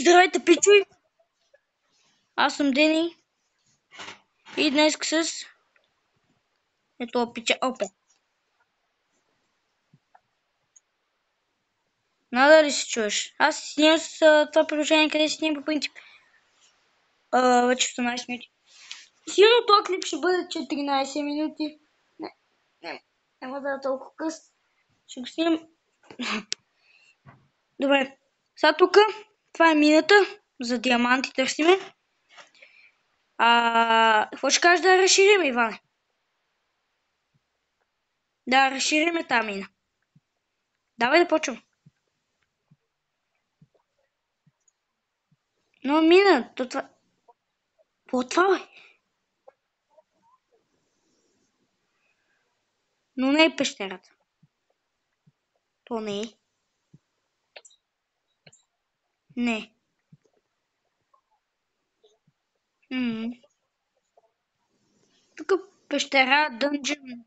Здравейте, пичуи! Аз съм Дени и днес с... Ето, пича... Опе. Надали се чуеш. Аз си снимам с това приложение, къде си снимам по принцип. Вече 18 минути. Сигурно този клип ще бъде 14 минути. Няма да е толкова къс. Ще го снимам. Добре. Сега тук, това е мината. За диаманти търсиме. Какво ще кажеш да разширим, Иване? Да разшириме тази мина. Давай да почвам. Но мина, то това... По това, бе? Но не е пещерата. То не е. Не. Тук пещера, дънжен.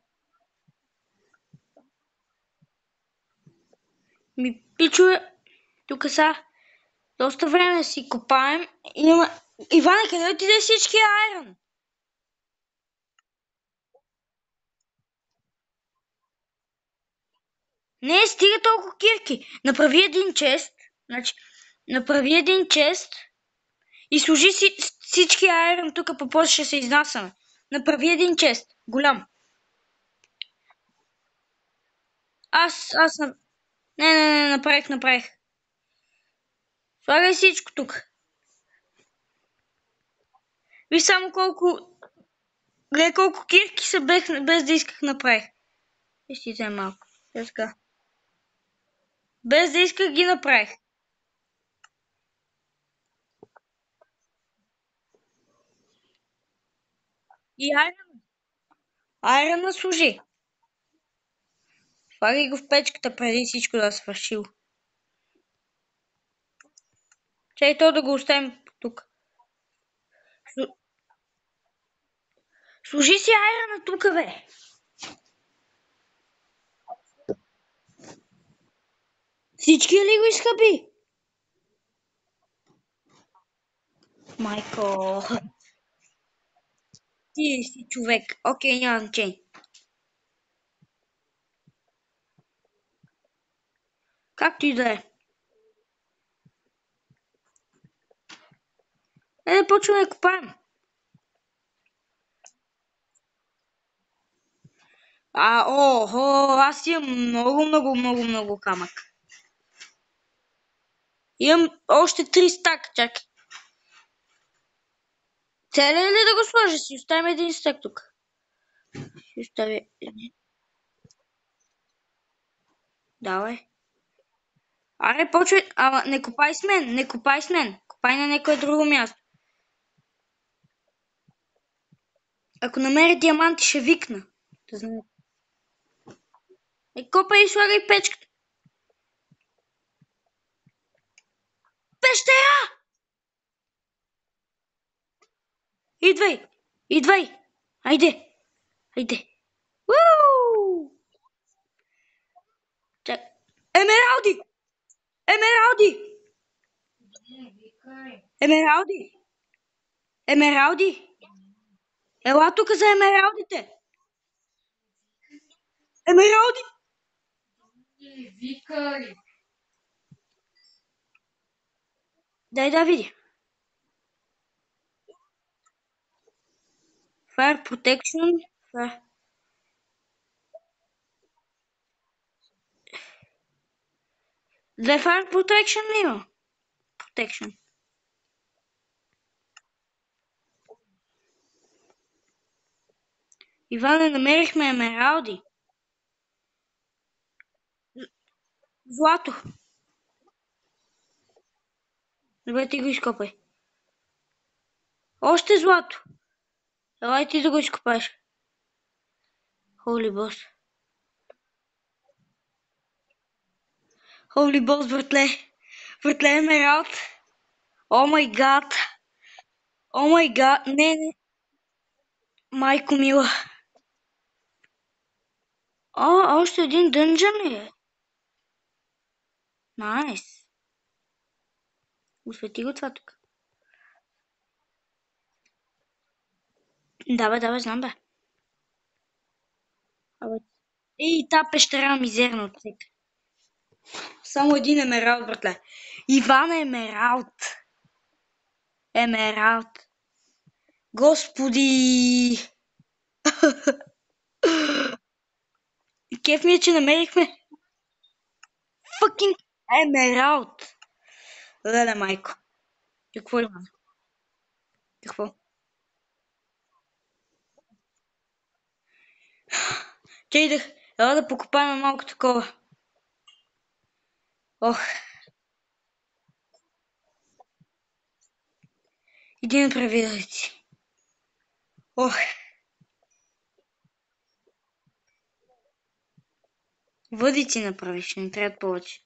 Пичове, тук са доста време си копаем. Иване, къде отиде всички айрон? Не, стига толкова кирки. Направи един чест. Значи, направи един чест и сложи всички айрон тук, по-после ще се изнасяме. Направи един чест. Голям. Не, направих. Слагай всичко тук. Виж само гледай колко кирки са без да исках направих. И си взем малко. Така. Без да исках ги направих. И айрона служи. Слагай го в печката преди всичко да е свършил. Чай то да го оставим тук. Служи си айрона тук, бе. Всички ли го изхъби? Майко. Ти си човек. Окей, няма значение. Както и да е. Почваме да копаем. Аз имам много камък. Имам още 3 стака, чакай. Целия ли да го сложа? Си оставим един стак тук. Си оставя един. Давай. Аре, почвай. Ама не копай с мен. Копай на някое друго място. Ако намеря диаманти, ще викна. Да знам. Копай и слагай печката. Пещера! Идвай. Айде. Уу! Чак. Емералди! Емералди! Ела тук за емералдите! Емералди! Дай да види. Fire Protection. Две Fire Protection ли има? Protection. Иване, намерихме емералди. Злато. Добре, ти го изкопай. Още злато. Елай ти да го изкопаеш. Holy boss. Holy boss, братле. Братле, емералд. О май гад. Не. Майко мила. Още един дънжън ли е? Найс. Освети го това тук. Да, бе, знам, бе. Абе. Ей, та пещера мизерна отсека. Само един емералд, братле. Иван Емералд. Емералд. Господи! Кеф ми е, че намерихме fucking емералд. Леле, майко. Какво има? Какво? Чей да покопаем малко такова. Ох. Иди направи да си. Ох. Въдици направиш, не трябва повече.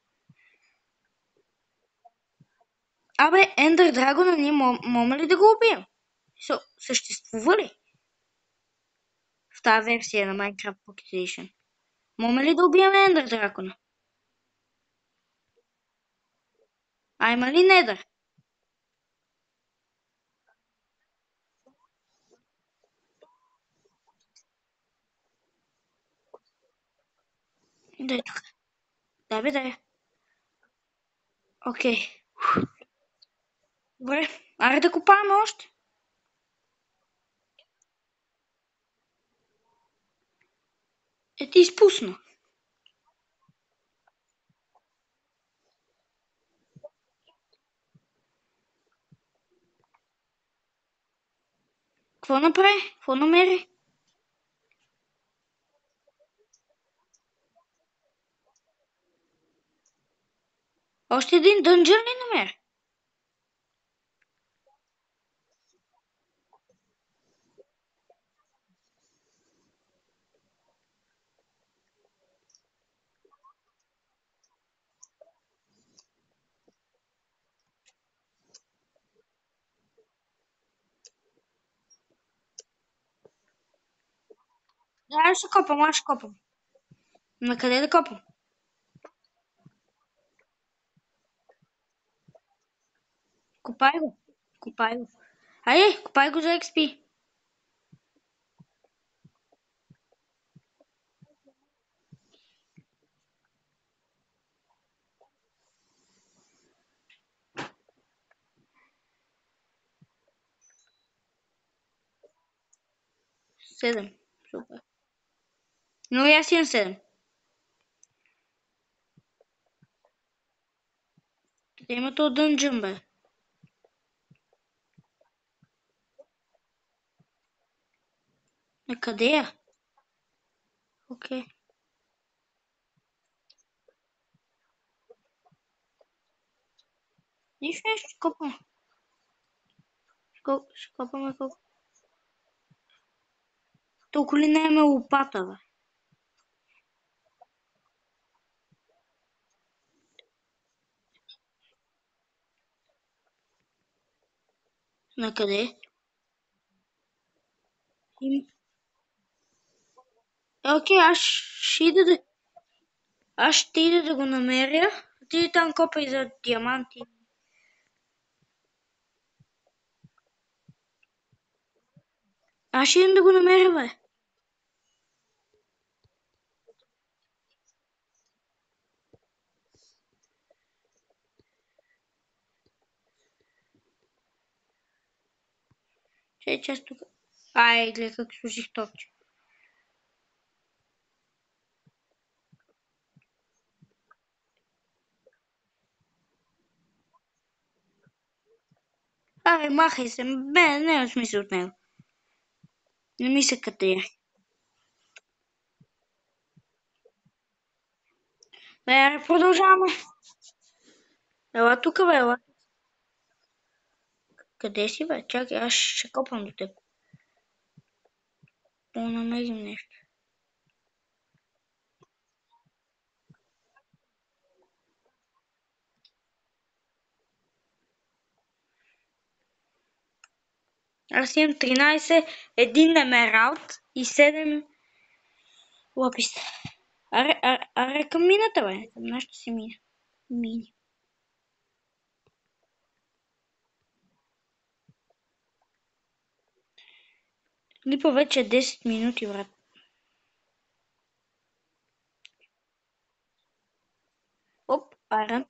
Абе, Ендър Драгона ние можем ли да го убием? Съществува ли? В тази версия на Minecraft Pocket Edition. Можем ли да убием Ендър Драгона? А има ли Недър? Да е тук. Да бе, да е. Окей. Добре. Аре да копаем още. Ти изпусна. Какво направи? Какво намери? Още един дънжън ли намери? Да, аз ще копам. На къде да копам? Копай го. Копай го. Айде, копай го за XP. Седем. Супер. Но и аз имам 7. Къде има то дънжън, бе? На къде я? Окей. Нищо не ще копам. Ще копаме колко. Толкова ли не имаме лопата, бе? На къде? Окей, аз ще ида да го намеря. Ти там копай за диаманти. Аз ще идем да го намеря, бе. Ще е част тук. Ай, гледай как служих топче. Ай, махай се. Бе, няма смисъл от него. Не ми се катери. Бе, аре, продължаваме. Ела тук, бе, ела. Къде си, бе? Чакай, аз ще копам до теб. Да намерим нещо. Аз имам 13, един емералд и 7 лапис. Аре към мината, бе. Към нашата си мина. Мини. Клипа вече е 10 минути, брат. Оп, айран.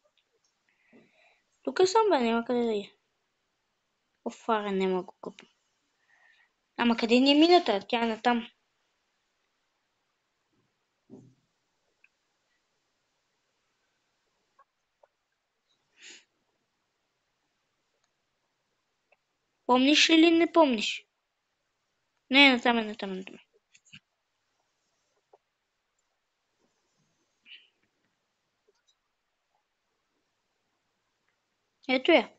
Тук съм, бе, няма къде да е. Оф, айран, няма го купим. Ама къде ни е мината? Тя е натам. Помниш ли или не помниш? Не, натам е, натам е, натам е. Ето я.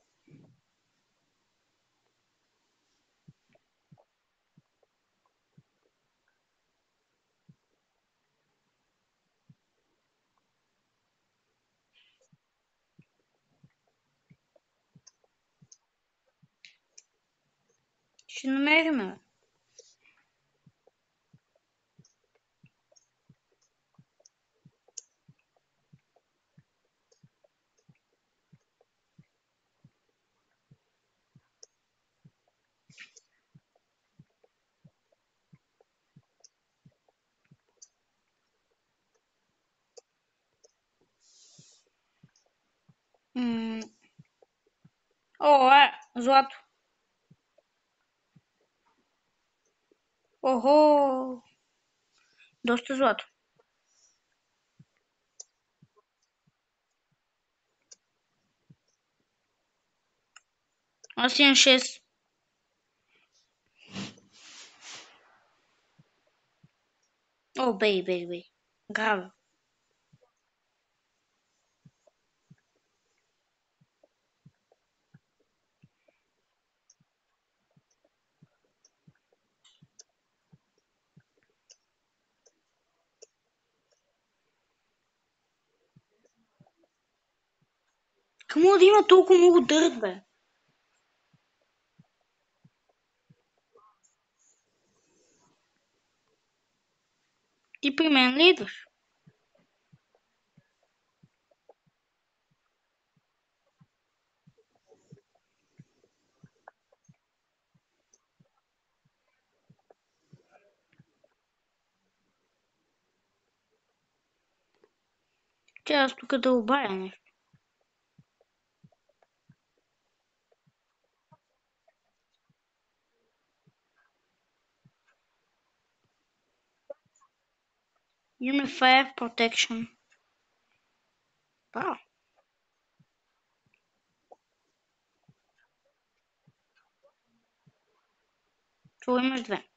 Ще намерим, бе. О, злато. Охо. Доста злато. Аз имам 6. О, бей, бей, бей. Грава. Какво да има толкова много дърт, бе? Ти при мен ли идваш? Че аз тук да обая нещо. Имаме Fire Protection. Вау. Това имаш 2.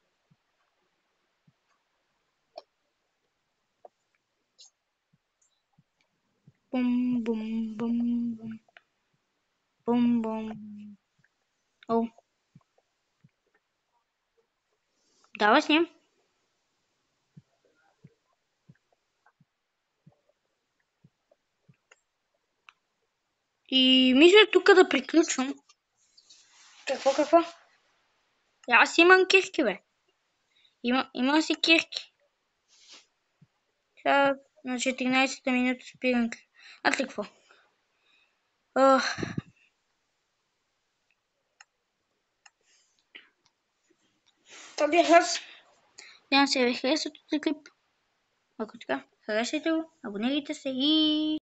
Бум, бум, бум, бум. Бум, бум. О, давай с ним. И мисля тук да приключвам. Какво? Аз имам кирки, бе. Имам си кирки. Сега на 14-та минута спирам. А ти какво? Това бях аз. Надявам се да ви харесва този клип. Ако така, харесайте го, абонирайте се и...